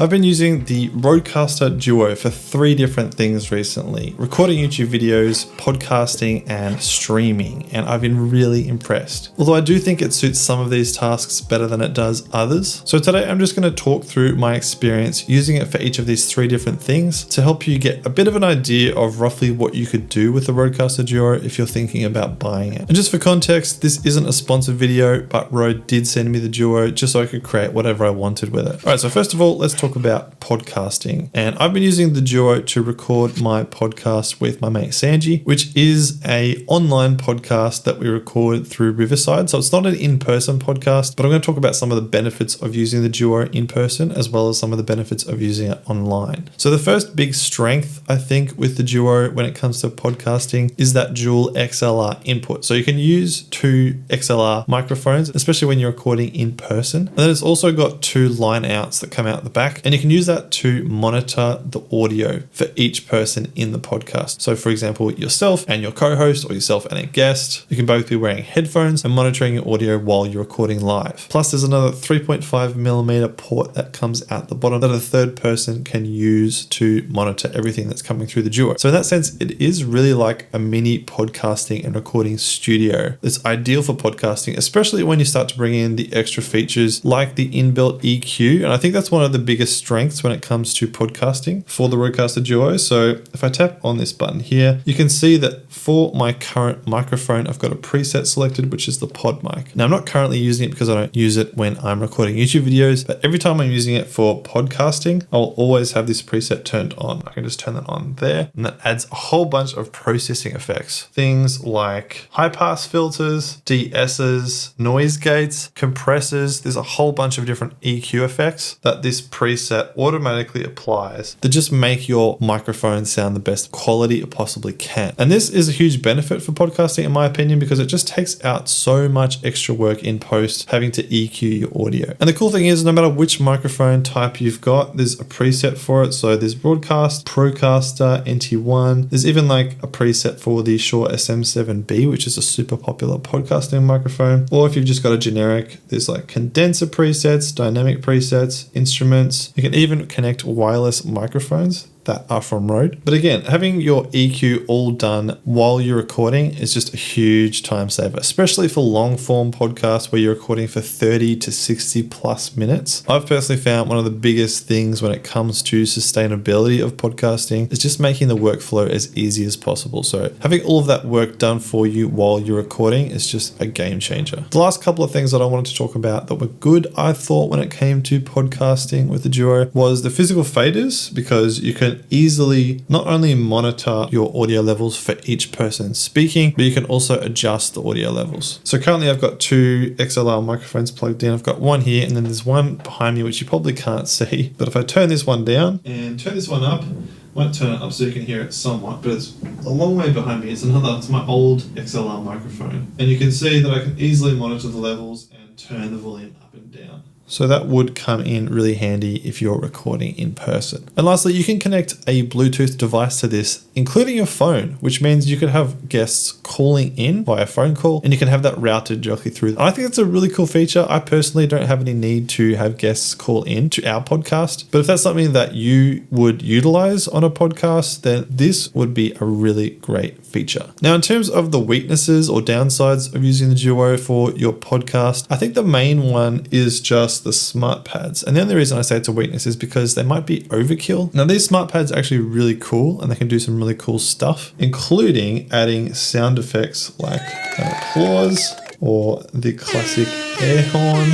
I've been using the Rodecaster Duo for 3 different things recently: recording YouTube videos, podcasting, and streaming, and I've been really impressed. Although I do think it suits some of these tasks better than it does others. So today I'm just going to talk through my experience using it for each of these 3 different things to help you get a bit of an idea of roughly what you could do with the Rodecaster Duo if you're thinking about buying it. And just for context, this isn't a sponsored video, but Rode did send me the Duo just so I could create whatever I wanted with it. All right, so first of all, let's talk about podcasting. And I've been using the Duo to record my podcast with my mate Sanji, which is a online podcast that we record through Riverside. So it's not an in-person podcast, but I'm going to talk about some of the benefits of using the Duo in person, as well as some of the benefits of using it online. So the first big strength, I think, with the Duo when it comes to podcasting is that dual XLR input. So you can use 2 XLR microphones, especially when you're recording in person. And then it's also got 2 line outs that come out the back, and you can use that to monitor the audio for each person in the podcast. So for example, yourself and your co-host, or yourself and a guest, you can both be wearing headphones and monitoring your audio while you're recording live. Plus there's another 3.5mm port that comes out the bottom that a third person can use to monitor everything that's coming through the Duo. So in that sense, it is really like a mini podcasting and recording studio. It's ideal for podcasting, especially when you start to bring in the extra features like the inbuilt EQ. And I think that's one of the biggest strengths when it comes to podcasting for the Rodecaster Duo. So if I tap on this button here, you can see that for my current microphone, I've got a preset selected, which is the pod mic. Now I'm not currently using it because I don't use it when I'm recording YouTube videos, but every time I'm using it for podcasting, I'll always have this preset turned on. I can just turn that on there, and that adds a whole bunch of processing effects. Things like high pass filters, de-essers, noise gates, compressors. There's a whole bunch of different EQ effects that this preset automatically applies that just make your microphone sound the best quality it possibly can. And this is a huge benefit for podcasting, in my opinion, because it just takes out so much extra work in post having to EQ your audio. And the cool thing is, no matter which microphone type you've got, there's a preset for it. So there's Broadcast, Procaster, NT1. There's even like a preset for the Shure SM7B, which is a super popular podcasting microphone. Or if you've just got a generic, there's like condenser presets, dynamic presets, instruments. You can even connect wireless microphones that are from Rode. But again, having your EQ all done while you're recording is just a huge time saver, especially for long form podcasts where you're recording for 30 to 60 plus minutes. I've personally found one of the biggest things when it comes to sustainability of podcasting is just making the workflow as easy as possible. So having all of that work done for you while you're recording is just a game changer. The last couple of things that I wanted to talk about that were good, I thought, when it came to podcasting with the Duo was the physical faders, because you can easily not only monitor your audio levels for each person speaking, but you can also adjust the audio levels. So currently I've got 2 XLR microphones plugged in. I've got one here, and then there's one behind me which you probably can't see. But if I turn this one down and turn this one up, I might turn it up so you can hear it somewhat, but it's a long way behind me. It's my old XLR microphone. And you can see that I can easily monitor the levels and turn the volume up and down. So that would come in really handy if you're recording in person. And lastly, you can connect a Bluetooth device to this, including your phone, which means you could have guests calling in via phone call, and you can have that routed directly through. And I think that's a really cool feature. I personally don't have any need to have guests call in to our podcast, but if that's something that you would utilize on a podcast, then this would be a really great feature. Now, in terms of the weaknesses or downsides of using the Duo for your podcast, I think the main one is just the smart pads. And the only reason I say it's a weakness is because they might be overkill. Now, these smart pads are actually really cool, and they can do some really cool stuff, including adding sound effects like an applause or the classic air horn.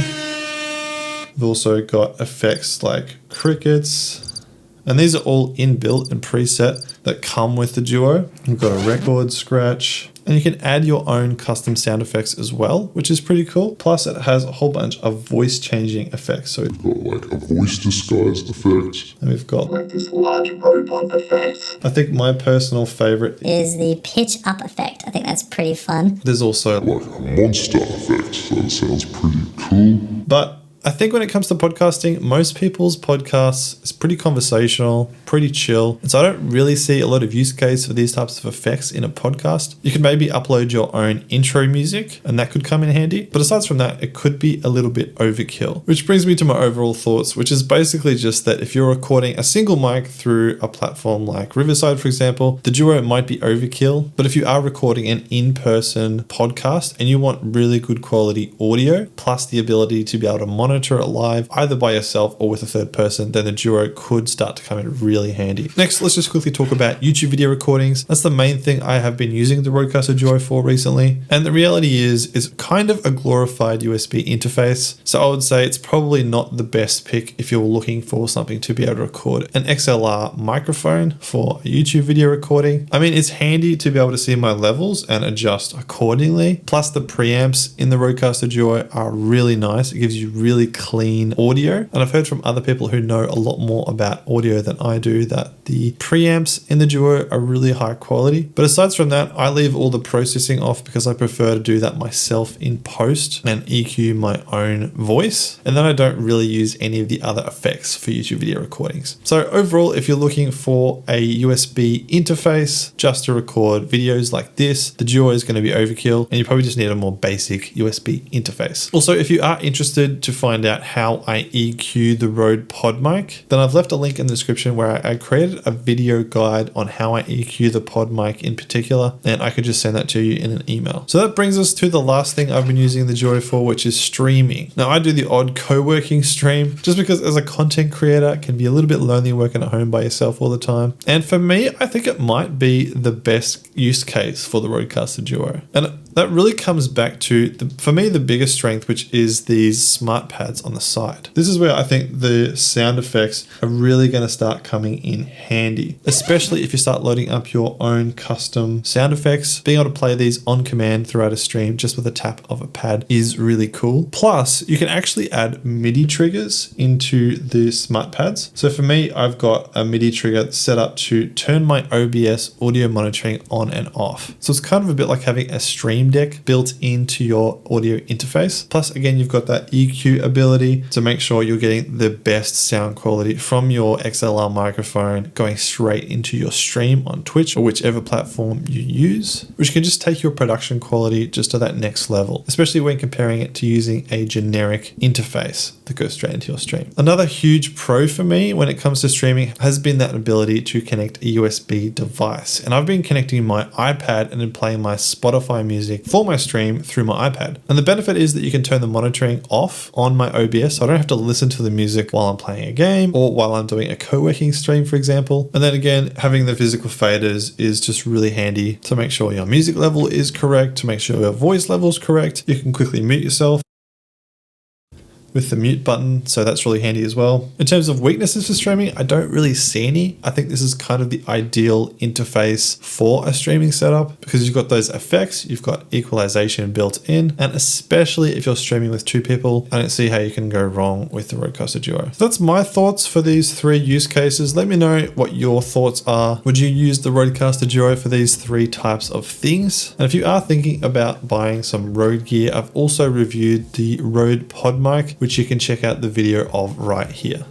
We've also got effects like crickets, and these are all inbuilt and preset that come with the Duo. We've got a record scratch, and you can add your own custom sound effects as well, which is pretty cool. Plus it has a whole bunch of voice changing effects. So we've got like a voice disguised effect, and we've got like this large robot effect. I think my personal favorite is the pitch up effect. I think that's pretty fun. There's also like a monster effect, so that sounds pretty cool. But I think when it comes to podcasting, most people's podcasts is pretty conversational, pretty chill. And so I don't really see a lot of use case for these types of effects in a podcast. You can maybe upload your own intro music and that could come in handy. But aside from that, it could be a little bit overkill, which brings me to my overall thoughts, which is basically just that if you're recording a single mic through a platform like Riverside, for example, the Duo might be overkill. But if you are recording an in-person podcast and you want really good quality audio, plus the ability to be able to monitor it live, either by yourself or with a third person, then the Duo could start to come in really handy. Next, let's just quickly talk about YouTube video recordings. That's the main thing I have been using the Rodecaster Duo for recently. And the reality is kind of a glorified USB interface. So I would say it's probably not the best pick if you're looking for something to be able to record an XLR microphone for a YouTube video recording. I mean, it's handy to be able to see my levels and adjust accordingly. Plus the preamps in the Rodecaster Duo are really nice. It gives you really clean audio. And I've heard from other people who know a lot more about audio than I do that the preamps in the Duo are really high quality. But aside from that, I leave all the processing off because I prefer to do that myself in post and EQ my own voice. And then I don't really use any of the other effects for YouTube video recordings. So overall, if you're looking for a USB interface just to record videos like this, the Duo is going to be overkill and you probably just need a more basic USB interface. Also, if you are interested to find out how I EQ the Rode Pod mic, then I've left a link in the description where I created a video guide on how I EQ the Pod mic in particular, and I could just send that to you in an email. So that brings us to the last thing I've been using the Duo for, which is streaming. Now I do the odd co-working stream just because as a content creator, it can be a little bit lonely working at home by yourself all the time. And for me, I think it might be the best use case for the Rodecaster Duo. And that really comes back to, for me, the biggest strength, which is these smart pads on the side. This is where I think the sound effects are really going to start coming in handy, especially if you start loading up your own custom sound effects. Being able to play these on command throughout a stream just with a tap of a pad is really cool. Plus, you can actually add MIDI triggers into the smart pads. So for me, I've got a MIDI trigger set up to turn my OBS audio monitoring on and off. So it's kind of a bit like having a stream deck built into your audio interface. Plus, again, you've got that EQ ability to make sure you're getting the best sound quality from your XLR microphone going straight into your stream on Twitch or whichever platform you use, which can just take your production quality just to that next level, especially when comparing it to using a generic interface that goes straight into your stream. Another huge pro for me when it comes to streaming has been that ability to connect a USB device. And I've been connecting my iPad and then playing my Spotify music for my stream through my iPad. And the benefit is that you can turn the monitoring off on my OBS, so I don't have to listen to the music while I'm playing a game or while I'm doing a co-working stream, for example. And then again, having the physical faders is just really handy to make sure your music level is correct, to make sure your voice level is correct. You can quickly mute yourself with the mute button, so that's really handy as well. In terms of weaknesses for streaming, I don't really see any. I think this is kind of the ideal interface for a streaming setup because you've got those effects, you've got equalization built in, and especially if you're streaming with two people, I don't see how you can go wrong with the Rodecaster Duo. So that's my thoughts for these three use cases. Let me know what your thoughts are. Would you use the Rodecaster Duo for these three types of things? And if you are thinking about buying some Rode gear, I've also reviewed the Rode Pod mic, which you can check out the video of right here.